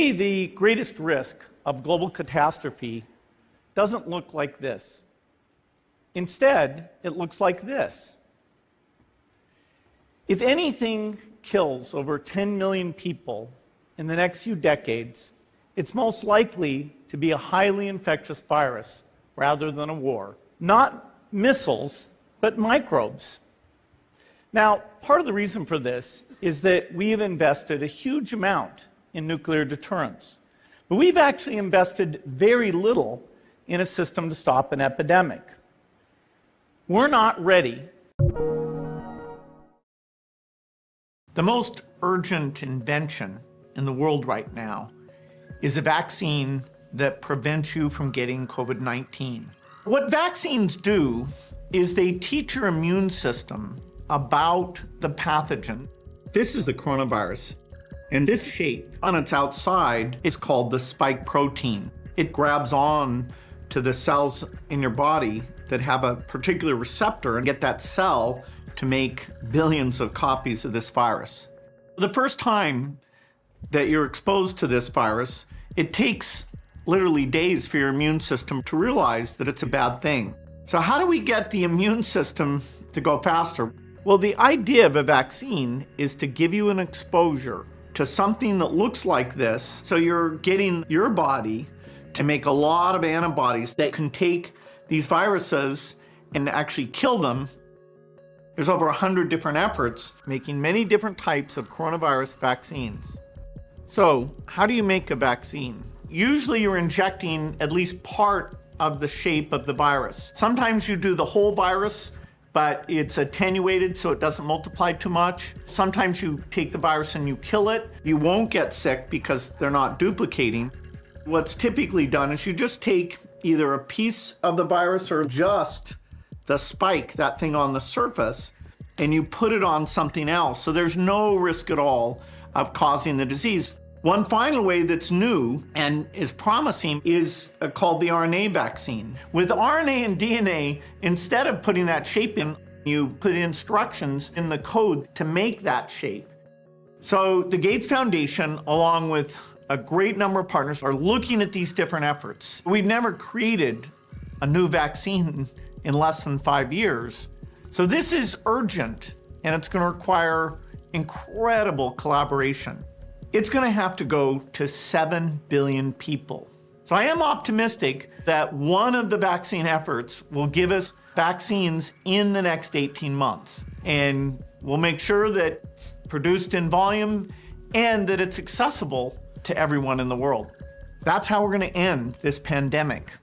Today, the greatest risk of global catastrophe doesn't look like this. Instead, it looks like this. If anything kills over 10 million people in the next few decades, it's most likely to be a highly infectious virus rather than a war. Not missiles, but microbes. Now, part of the reason for this is that we have invested a huge amount in nuclear deterrence, but we've actually invested very little in a system to stop an epidemic. We're not ready. The most urgent invention in the world right now is a vaccine that prevents you from getting COVID-19. What vaccines do is they teach your immune system about the pathogen. This is the coronavirus, and this shape on its outside is called the spike protein. It grabs on to the cells in your body that have a particular receptor and get that cell to make billions of copies of this virus. The first time that you're exposed to this virus, it takes literally days for your immune system to realize that it's a bad thing. So how do we get the immune system to go faster? Well, the idea of a vaccine is to give you an exposure to something that looks like this, so you're getting your body to make a lot of antibodies that can take these viruses and actually kill them. There's over 100 different efforts making many different types of coronavirus vaccines. So, how do you make a vaccine? Usually you're injecting at least part of the shape of the virus. Sometimes you do the whole virus, but it's attenuated so it doesn't multiply too much. Sometimes you take the virus and you kill it. You won't get sick because they're not duplicating. What's typically done is you just take either a piece of the virus or just the spike, that thing on the surface, and you put it on something else. So there's no risk at all of causing the disease. One final way that's new and is promising is called the RNA vaccine. With RNA and DNA, instead of putting that shape in, you put instructions in the code to make that shape. So the Gates Foundation, along with a great number of partners, are looking at these different efforts. We've never created a new vaccine in less than 5 years. So this is urgent, and it's going to require incredible collaboration. It's going to have to go to 7 billion people. So I am optimistic that one of the vaccine efforts will give us vaccines in the next 18 months. And we'll make sure that it's produced in volume and that it's accessible to everyone in the world. That's how we're going to end this pandemic.